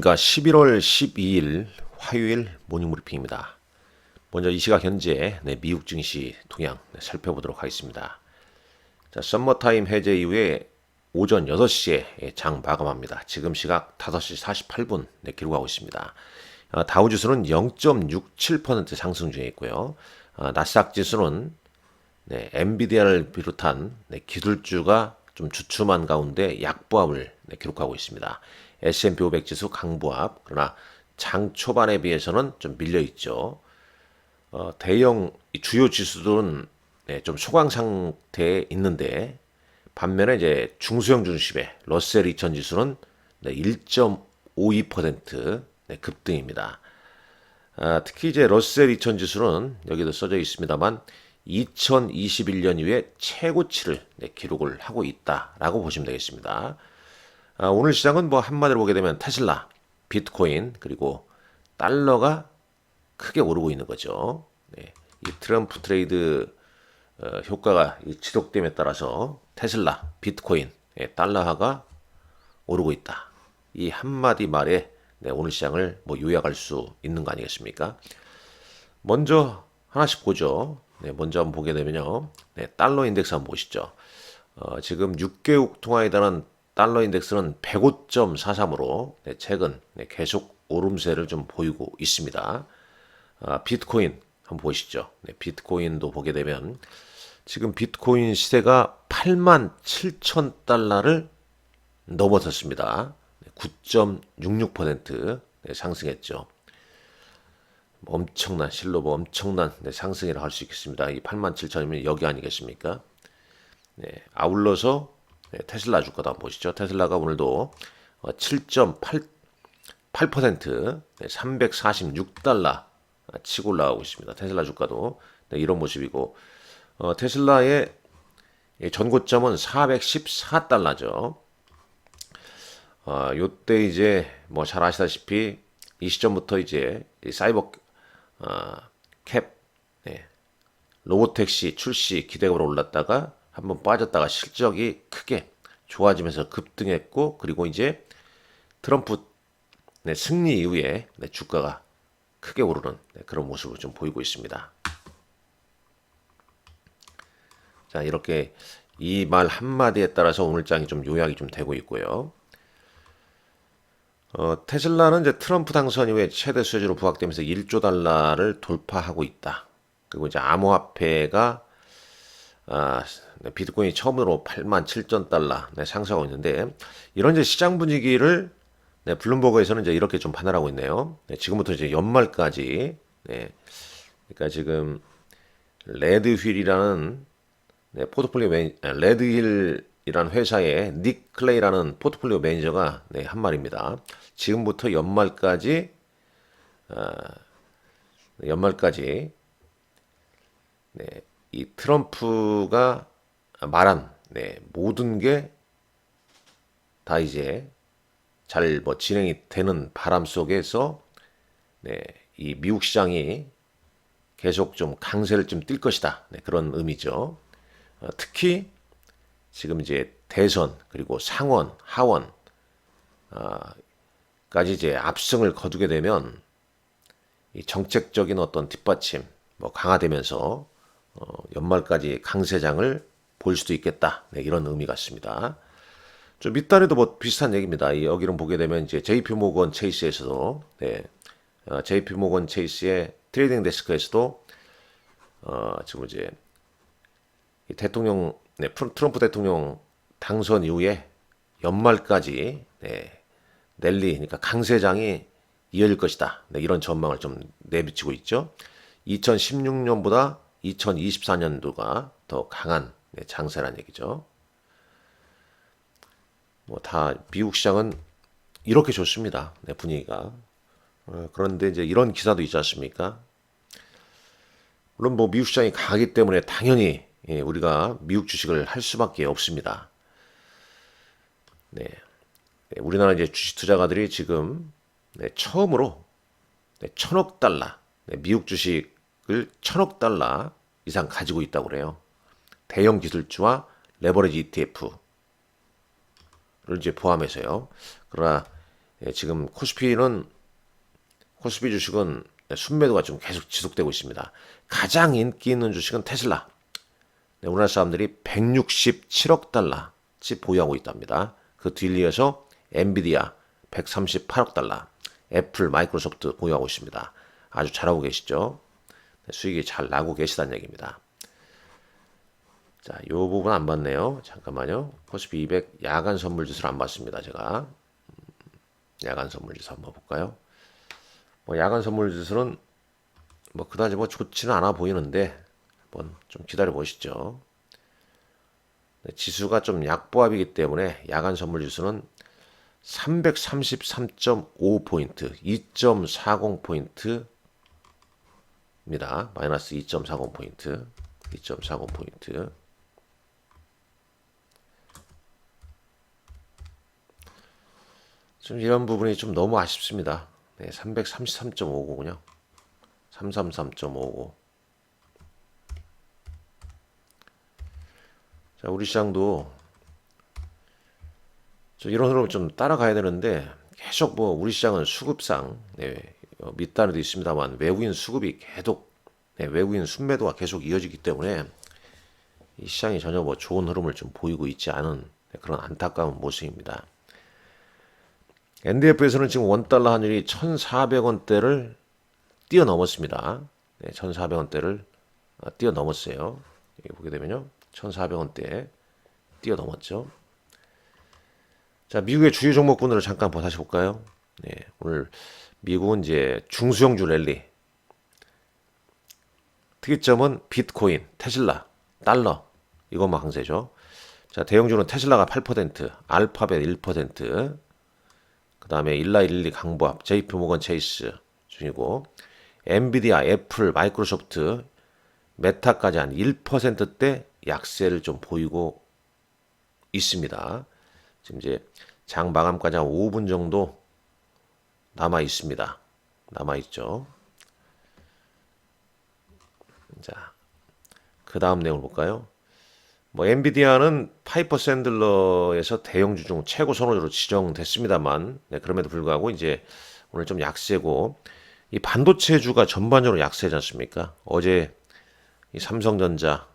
안녕하십니까. 11월 12일 화요일 모닝브리핑입니다. 먼저 이 시각 현재 미국 증시 동향 살펴보도록 하겠습니다. 자, 썸머타임 해제 이후에 오전 6시에 장 마감합니다. 지금 시각 5시 48분 기록하고 있습니다. 다우지수는 0.67% 상승 중에 있고요. 나스닥 지수는 엔비디아를 비롯한 기술주가 좀 주춤한 가운데 약보합을 기록하고 있습니다. S&P 500 지수 강보합, 그러나 장 초반에 비해서는 좀 밀려 있죠. 대형 주요 지수들은 좀 소강 상태에 있는데, 반면에 이제 중소형 중심의 러셀 2000 지수는 1.52% 급등입니다. 특히 이제 러셀 2000 지수는 여기도 써져 있습니다만 2021년 이후에 최고치를 기록을 하고 있다라고 보시면 되겠습니다. 오늘 시장은 뭐 한마디로 보게 되면 테슬라, 비트코인 그리고 달러가 크게 오르고 있는 거죠. 이 트럼프 트레이드 효과가 지속됨에 따라서 테슬라, 비트코인, 달러화가 오르고 있다. 이 한마디 말에 오늘 시장을 뭐 요약할 수 있는 거 아니겠습니까? 먼저 하나씩 보죠. 먼저 한번 보게 되면요. 달러 인덱스 한번 보시죠. 지금 6개국 통화에 달한 달러 인덱스는 105.43으로 최근 계속 오름세를 좀 보이고 있습니다. 비트코인 한번 보시죠. 비트코인도 보게 되면 지금 비트코인 시세가 87,000달러를 넘어섰습니다. 9.66% 상승했죠. 엄청난 실로버 엄청난 상승이라 할 수 있겠습니다. 이 87,000이면 여기 아니겠습니까? 아울러서 테슬라 주가도 한번 보시죠. 테슬라가 오늘도 7.8% 346달러 치고 올라가고 있습니다. 테슬라 주가도 이런 모습이고, 테슬라의 전고점은 414달러죠. 요때 이제 뭐 잘 아시다시피 이 시점부터 이제 사이버 캡 로보택시 출시 기대감으로 올랐다가 한번 빠졌다가 실적이 크게 좋아지면서 급등했고, 그리고 이제 트럼프 승리 이후에 주가가 크게 오르는 그런 모습을 좀 보이고 있습니다. 자, 이렇게 이 말 한마디에 따라서 오늘 장이 좀 요약이 좀 되고 있고요. 테슬라는 이제 트럼프 당선 이후에 최대 수혜주로 부각되면서 1조 달러를 돌파하고 있다. 그리고 이제 암호화폐가 비트코인이 처음으로 87,000달러 상승하고 있는데, 이런 이제 시장 분위기를 블룸버그에서는 이제 이렇게 좀 판단하고 있네요. 지금부터 이제 연말까지, 그러니까 지금 레드휠이라는 포트폴리오 레드힐이라는 회사의 닉 클레이라는 포트폴리오 매니저가 한 말입니다. 지금부터 연말까지 이 트럼프가 말한 모든 게 다 이제 잘 뭐 진행이 되는 바람 속에서 이 미국 시장이 계속 좀 강세를 좀 띨 것이다. 그런 의미죠. 특히 지금 이제 대선 그리고 상원, 하원 까지 이제 압승을 거두게 되면 이 정책적인 어떤 뒷받침 뭐 강화되면서 연말까지 강세장을 볼 수도 있겠다. 이런 의미 같습니다. 좀 밑단에도 뭐 비슷한 얘기입니다. 여기를 보게 되면 이제 JP 모건 체이스에서도 JP 모건 체이스의 트레이딩 데스크에서도 지금 이제 대통령 트럼프 대통령 당선 이후에 연말까지 랠리, 그러니까 강세장이 이어질 것이다. 이런 전망을 좀 내비치고 있죠. 2016년보다 2024년도가 더 강한 장세란 얘기죠. 뭐 다 미국 시장은 이렇게 좋습니다. 분위기가. 그런데 이제 이런 기사도 있지 않습니까? 물론 뭐 미국 시장이 강하기 때문에 당연히 우리가 미국 주식을 할 수밖에 없습니다. 우리나라 이제 주식 투자가들이 지금 처음으로 1,000억 달러, 미국 주식을 1,000억 달러 이상 가지고 있다고 그래요. 대형 기술주와 레버리지 ETF를 이제 포함해서요. 그러나 지금 코스피 주식은 순매도가 좀 계속 지속되고 있습니다. 가장 인기 있는 주식은 테슬라. 우리나라 사람들이 167억 달러치 보유하고 있답니다. 그 뒤이어서 엔비디아 138억 달러, 애플, 마이크로소프트 보유하고 있습니다. 아주 잘하고 계시죠? 수익이 잘 나고 계시다는 얘기입니다. 자, 이 부분 안 봤네요. 잠깐만요. 코스피 200 야간 선물 지수를 안 봤습니다. 제가 야간 선물 지수 한번 볼까요? 야간 선물 지수는 그다지 좋지는 않아 보이는데 한번 좀 기다려 보시죠. 지수가 좀 약보합이기 때문에 야간 선물 지수는 333.5포인트, 2.40포인트입니다. 마이너스 2.40포인트, 2.40포인트. 좀 이런 부분이 좀 너무 아쉽습니다. 네, 333.59군요. 333.59. 자, 우리 시장도 이런 흐름을 좀 따라가야 되는데 계속 우리 시장은 수급상 밑단에도 있습니다만 외국인 수급이 계속 외국인 순매도가 계속 이어지기 때문에 이 시장이 전혀 좋은 흐름을 좀 보이고 있지 않은 그런 안타까운 모습입니다. NDF에서는 지금 원달러 환율이 1,400원대를 뛰어넘었습니다. 1,400원대를 뛰어넘었어요. 여기 보게 되면요. 1,400원대 뛰어넘었죠. 자, 미국의 주요 종목군으로 잠깐 다시 볼까요? 네, 오늘 미국은 이제 중수형주 랠리. 특이점은 비트코인, 테슬라, 달러 이것만 강세죠. 자, 대형주는 테슬라가 8%, 알파벳 1%, 그 다음에 1112 강보합, JP모건 체이스 중이고, 엔비디아, 애플, 마이크로소프트, 메타까지 한 1%대 약세를 좀 보이고 있습니다. 지금 이제 장 마감까지 한 5분 정도 남아 있습니다. 남아 있죠. 자, 그 다음 내용을 볼까요? 엔비디아는 파이퍼 샌들러에서 대형주 중 최고 선호주로 지정됐습니다만, 그럼에도 불구하고 이제 오늘 좀 약세고, 이 반도체주가 전반적으로 약세지 않습니까? 어제 이 삼성전자,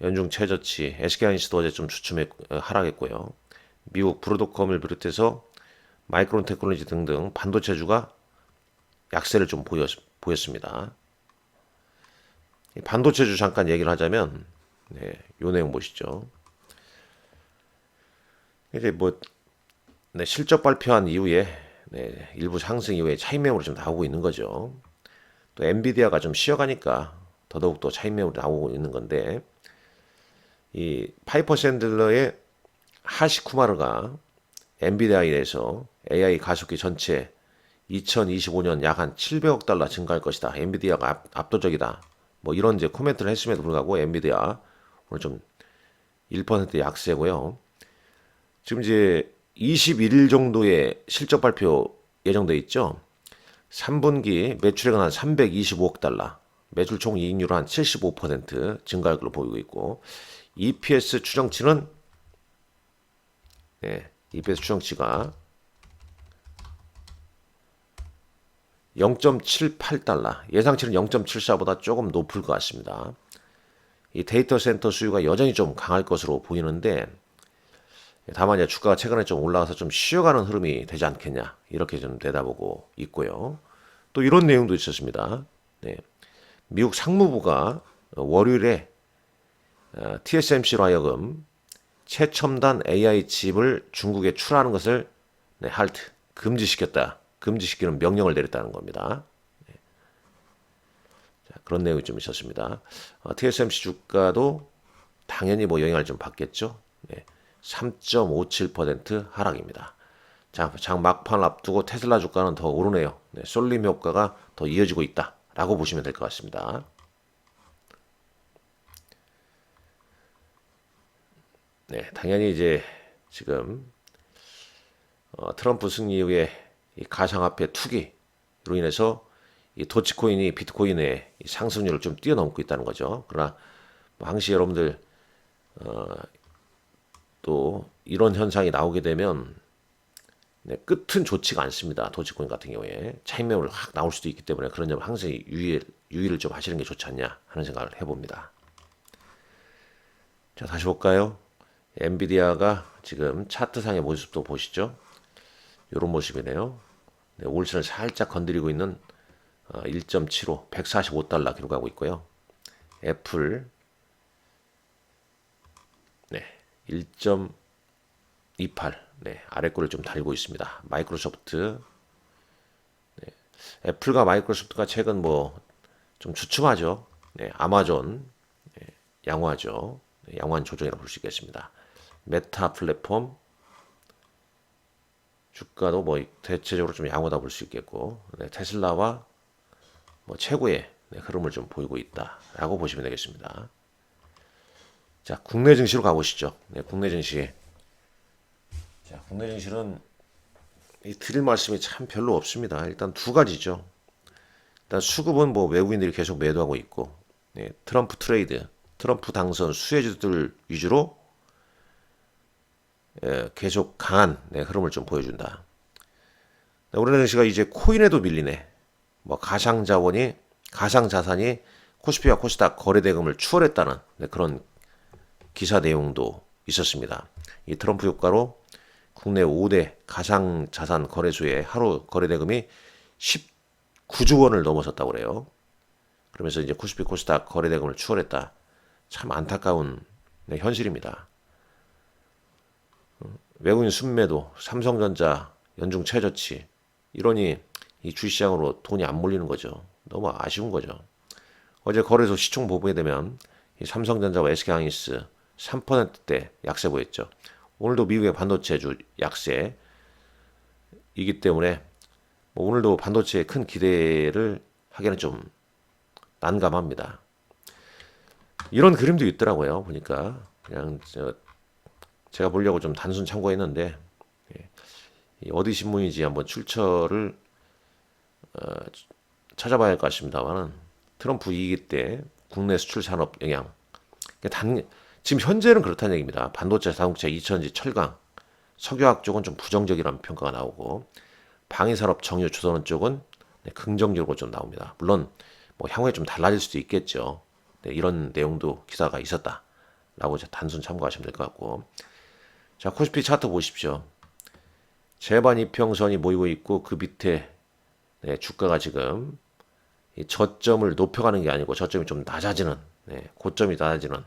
연중최저치, SK하이닉스도 어제 좀 하락했고요. 미국 브로드컴을 비롯해서 마이크론 테크놀로지 등등 반도체주가 약세를 좀 보였습니다. 이 반도체주 잠깐 얘기를 하자면, 요 내용 보시죠. 이제 실적 발표한 이후에, 일부 상승 이후에 차익 매물이 좀 나오고 있는 거죠. 또 엔비디아가 좀 쉬어가니까 더더욱 또 차익 매물이 나오고 있는 건데, 이 파이퍼 샌들러의 하시쿠마르가 엔비디아에 대해서 AI 가속기 전체 2025년 약 한 700억 달러 증가할 것이다. 엔비디아가 압도적이다. 이런 이제 코멘트를 했음에도 불구하고 엔비디아 오늘 좀 1% 약세고요. 지금 이제 21일 정도의 실적 발표 예정돼 있죠. 3분기 매출액은 한 325억 달러, 매출 총 이익률은 한 75% 증가할 걸로 보이고 있고, EPS 추정치는 EPS 추정치가 0.78달러, 예상치는 0.74보다 조금 높을 것 같습니다. 이 데이터 센터 수요가 여전히 좀 강할 것으로 보이는데, 다만 이제 주가가 최근에 좀 올라가서 좀 쉬어가는 흐름이 되지 않겠냐, 이렇게 좀 내다보고 있고요. 또 이런 내용도 있었습니다. 미국 상무부가 월요일에 TSMC로 하여금 최첨단 AI 칩을 중국에 출하하는 것을 할트, 금지시키는 명령을 내렸다는 겁니다. 자, 그런 내용이 좀 있었습니다. TSMC 주가도 당연히 영향을 좀 받겠죠. 3.57% 하락입니다. 자, 장 막판을 앞두고 테슬라 주가는 더 오르네요. 쏠림 효과가 더 이어지고 있다라고 보시면 될 것 같습니다. 당연히 이제 지금 트럼프 승리 이후에 이 가상화폐 투기로 인해서 이 도치코인이 비트코인의 이 상승률을 좀 뛰어넘고 있다는 거죠. 그러나 항시 여러분들 또 이런 현상이 나오게 되면 네, 끝은 좋지가 않습니다. 도지코인 같은 경우에 차익 매물이 확 나올 수도 있기 때문에 그런 점 항상 유의를 좀 하시는 게 좋지 않냐 하는 생각을 해봅니다. 자, 다시 볼까요? 엔비디아가 지금 차트상의 모습도 보시죠. 이런 모습이네요. 네, 올선을 살짝 건드리고 있는 1.75, 145달러 기록하고 있고요. 애플 네, 1.28 네, 아래 거를 좀 달고 있습니다. 마이크로소프트 애플과 마이크로소프트가 최근 뭐 좀 주춤하죠. 네, 아마존 양호하죠. 네, 양호한 조정이라고 볼 수 있겠습니다. 메타 플랫폼 주가도 뭐 대체적으로 좀 양호하다 볼 수 있겠고 네, 테슬라와 뭐 최고의 흐름을 좀 보이고 있다라고 보시면 되겠습니다. 자, 국내 증시로 가보시죠. 네, 국내 증시. 자, 국내 증시는 드릴 말씀이 참 별로 없습니다. 일단 두 가지죠. 일단 수급은 뭐 외국인들이 계속 매도하고 있고, 네, 트럼프 트레이드, 트럼프 당선 수혜주들 위주로 계속 강한 흐름을 좀 보여준다. 우리나라 증시가 이제 코인에도 밀리네. 뭐 가상자산이 코스피와 코스닥 거래대금을 추월했다는 그런 기사 내용도 있었습니다. 이 트럼프 효과로 국내 5대 가상자산 거래소의 하루 거래대금이 19조 원을 넘어섰다고 그래요. 그러면서 이제 코스피 코스닥 거래대금을 추월했다. 참 안타까운 현실입니다. 외국인 순매도, 삼성전자, 연중 최저치 이러니 이 주시장으로 돈이 안 몰리는 거죠. 너무 아쉬운 거죠. 어제 거래소 시총 보게 되면 이 삼성전자와 SK하이닉스 3%대 약세 보였죠. 오늘도 미국의 반도체주 약세이기 때문에 뭐 오늘도 반도체에 큰 기대를 하기는 좀 난감합니다. 이런 그림도 있더라고요. 보니까 그냥 제가 보려고 좀 단순 참고했는데 어디 신문인지 한번 출처를 찾아봐야 할 것 같습니다만은 트럼프 2기 때 국내 수출 산업 영향 지금 현재는 그렇다는 얘기입니다. 반도체, 자동차, 2차전지, 철강, 석유화학 쪽은 좀 부정적이라는 평가가 나오고 방위산업, 정유, 조선업 쪽은 긍정적으로 좀 나옵니다. 물론 뭐 향후에 좀 달라질 수도 있겠죠. 이런 내용도 기사가 있었다라고 단순 참고하시면 될 것 같고 자 코스피 차트 보십시오. 재반 이평선이 모이고 있고 그 밑에 주가가 지금 이 저점을 높여가는 게 아니고 저점이 좀 낮아지는 고점이 낮아지는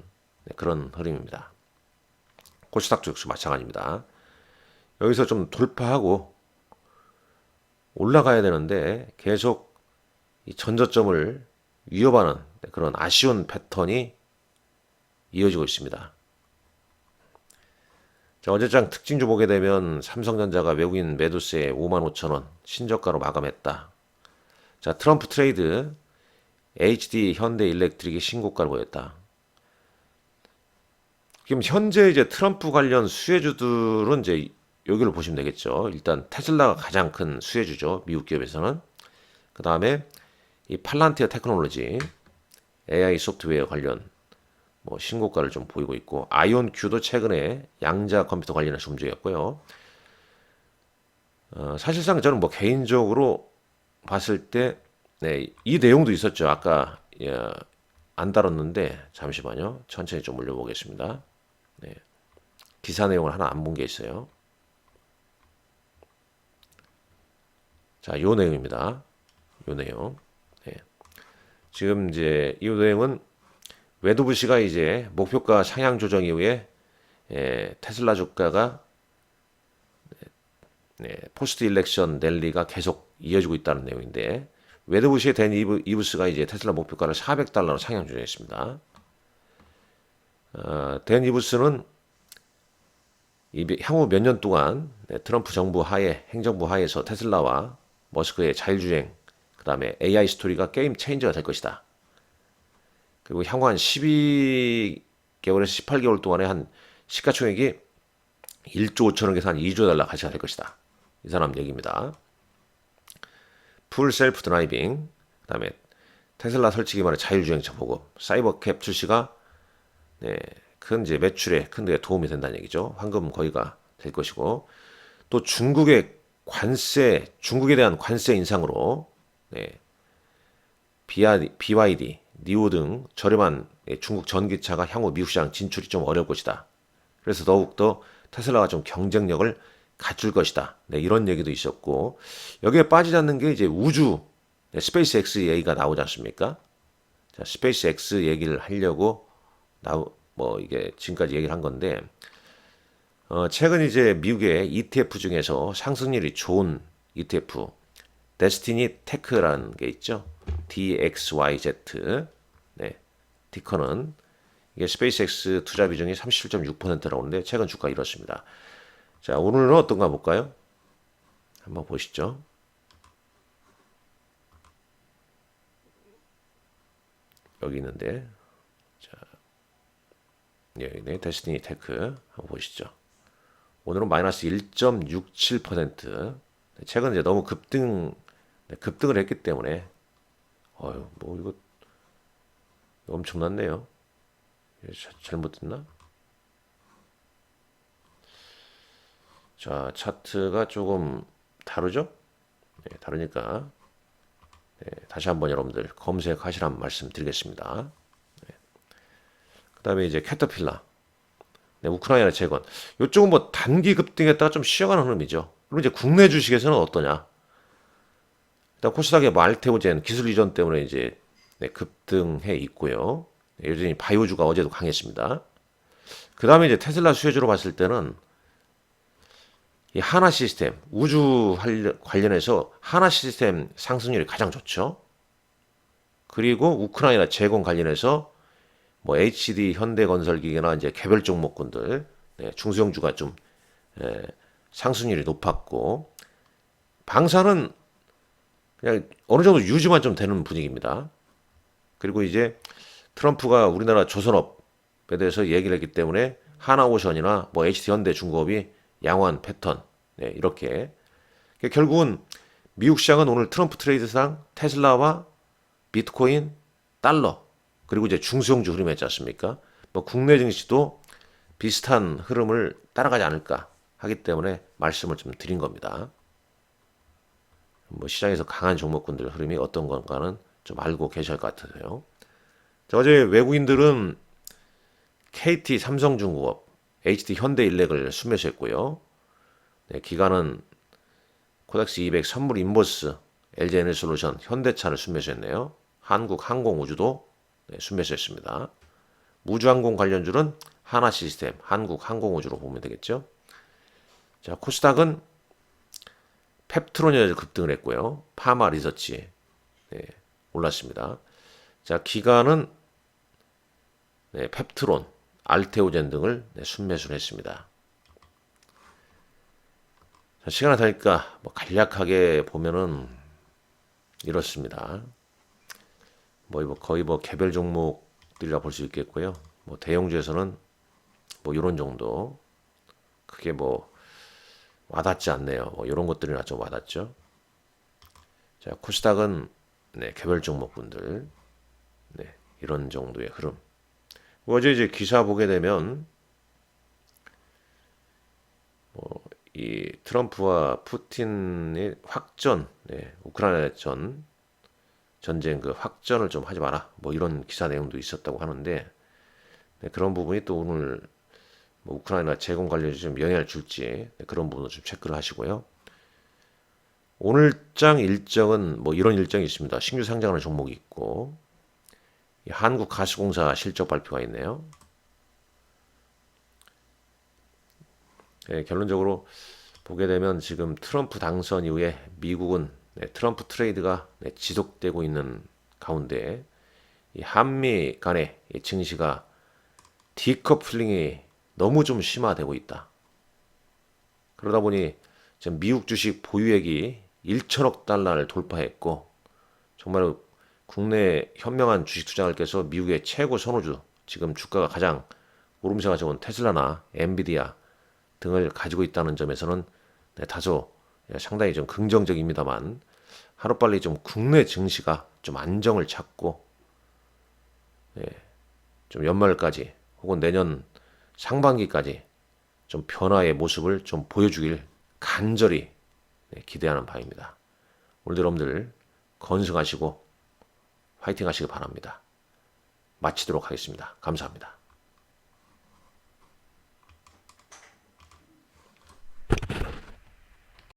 그런 흐름입니다. 코스닥 역시 마찬가지입니다. 여기서 좀 돌파하고 올라가야 되는데 계속 이 전저점을 위협하는 그런 아쉬운 패턴이 이어지고 있습니다. 자, 어제장 특징주 보게 되면 삼성전자가 외국인 매도세 55,000원 신저가로 마감했다. 자, 트럼프 트레이드 HD 현대일렉트릭이 신고가를 보였다. 지금 현재 이제 트럼프 관련 수혜주들은 이제 여기를 보시면 되겠죠. 일단 테슬라가 가장 큰 수혜주죠. 미국 기업에서는. 그 다음에 이 팔란티어 테크놀로지 AI 소프트웨어 관련 뭐 신고가를 좀 보이고 있고 아이온큐도 최근에 양자 컴퓨터 관련해서 움직였고요. 사실상 저는 뭐 개인적으로 봤을 때 이 내용도 있었죠. 아까 안 다뤘는데 잠시만요. 천천히 좀 올려보겠습니다. 기사 내용을 하나 안 본 게 있어요. 자, 요 내용입니다. 요 내용. 지금 이제 이 내용은 웨도브시가 이제 목표가 상향 조정 이후에 테슬라 주가가 포스트 일렉션 랠리가 계속 이어지고 있다는 내용인데 웨도브시의 댄 이브스가 이제 테슬라 목표가를 400달러로 상향 조정했습니다. 댄 이브스는 향후 몇 년 동안 트럼프 정부 하에 행정부 하에서 테슬라와 머스크의 자율주행 그 다음에 AI 스토리가 게임 체인저가 될 것이다. 그리고 향후 한 12개월에서 18개월 동안에 한 시가총액이 1조 5천억에서 한 2조 달러 가치가 될 것이다. 이 사람 얘기입니다. 풀 셀프 드라이빙, 그 다음에 테슬라 설치 기반의 자율주행차 보급, 사이버캡 출시가 큰 매출에 큰 데 도움이 된다는 얘기죠. 황금 거의가 될 것이고 또 중국의 관세, 중국에 대한 관세 인상으로 네, BYD, 니오 등 저렴한 중국 전기차가 향후 미국 시장 진출이 좀 어려울 것이다. 그래서 더욱더 테슬라가 좀 경쟁력을 갖출 것이다. 네, 이런 얘기도 있었고 여기에 빠지지 않는 게 이제 우주 네, 스페이스 X 얘기가 나오지 않습니까? 자, 스페이스 X 얘기를 하려고 뭐 이게 지금까지 얘기를 한 건데 최근 이제 미국의 ETF 중에서 상승률이 좋은 ETF 데스티니 테크라는 게 있죠. DXYZ. 네. 티커는 이게 스페이스X 투자 비중이 37.6%라고 하는데 최근 주가 이렇습니다. 자, 오늘은 어떤가 볼까요? 한번 보시죠. 여기 있는데 자, 여기네. 데스티니 테크 한번 보시죠. 오늘은 마이너스 1.67%. 최근 이제 너무 급등을 했기 때문에 뭐 이거 엄청났네요. 잘못됐나? 자, 차트가 조금 다르죠? 네, 다르니까 네, 다시 한번 여러분들 검색하시라는 말씀 드리겠습니다. 네. 그 다음에 이제 캐터필라 네, 우크라이나 재건 이쪽은 뭐 단기 급등했다가 좀 쉬어가는 흐름이죠. 그럼 이제 국내 주식에서는 어떠냐? 일단 코스닥의 뭐 알테오젠 기술 이전 때문에 이제 네, 급등해 있고요. 네, 여전히 바이오주가 어제도 강했습니다. 그 다음에 이제 테슬라 수혜주로 봤을 때는 이 하나 시스템 우주 관련해서 하나 시스템 상승률이 가장 좋죠. 그리고 우크라이나 재건 관련해서 뭐 HD 현대건설기계나 이제 개별 종목군들 네, 중소형주가 좀 상승률이 높았고 방사는 그냥 어느 정도 유지만 좀 되는 분위기입니다. 그리고 이제 트럼프가 우리나라 조선업에 대해서 얘기를 했기 때문에 하나오션이나 뭐 HD 현대 중공업이 양호한 패턴 네, 이렇게 결국은 미국 시장은 오늘 트럼프 트레이드상 테슬라와 비트코인, 달러 그리고 이제 중소형주 흐름이었지 않습니까? 뭐 국내 증시도 비슷한 흐름을 따라가지 않을까 하기 때문에 말씀을 좀 드린 겁니다. 뭐 시장에서 강한 종목군들 흐름이 어떤 건가는 좀 알고 계셔야 할 것 같아서요. 어제 외국인들은 KT 삼성중공업, HD 현대일렉을 순매수했고요. 네, 기관은 코덱스 200 선물 인버스, LG에너지솔루션, 현대차를 순매수했네요. 한국항공우주도 네, 순매수했습니다. 우주항공 관련주는 하나시스템, 한국항공우주로 보면 되겠죠. 자, 코스닥은 펩트론이 급등을 했고요. 파마리서치 네, 올랐습니다. 자, 기관은 네, 펩트론, 알테오젠 등을 네, 순매수를 했습니다. 자, 시간이 다니까 뭐 간략하게 보면은 이렇습니다. 뭐 거의 뭐 개별 종목들이라 볼 수 있겠고요. 뭐 대형주에서는 뭐 이런 정도 크게 뭐 와닿지 않네요. 뭐 이런 것들이나 좀 와닿죠. 자, 코스닥은 네, 개별 종목분들 네, 이런 정도의 흐름. 어제 이제 기사 보게 되면 이 트럼프와 푸틴의 확전, 네, 우크라이나 전쟁 그 확전을 좀 하지 마라. 뭐 이런 기사 내용도 있었다고 하는데 네, 그런 부분이 또 오늘 뭐 우크라이나 재건 관련해서 좀 영향을 줄지 네, 그런 부분을 좀 체크를 하시고요. 오늘장 일정은 뭐 이런 일정이 있습니다. 신규 상장하는 종목이 있고 한국가스공사 실적 발표가 있네요. 네, 결론적으로 보게 되면 지금 트럼프 당선 이후에 미국은 네, 트럼프 트레이드가 네, 지속되고 있는 가운데 이 한미 간의 이 증시가 디커플링이 너무 좀 심화되고 있다. 그러다 보니 지금 미국 주식 보유액이 1천억 달러를 돌파했고 정말 국내 현명한 주식 투자자들께서 미국의 최고 선호주 지금 주가가 가장 오름세가 좋은 테슬라나 엔비디아 등을 가지고 있다는 점에서는 네, 다소 상당히 좀 긍정적입니다만 하루빨리 좀 국내 증시가 좀 안정을 찾고 예, 좀 연말까지 혹은 내년 상반기까지 좀 변화의 모습을 좀 보여주길 간절히 기대하는 바입니다. 오늘도 여러분들 건승하시고 화이팅 하시기 바랍니다. 마치도록 하겠습니다. 감사합니다.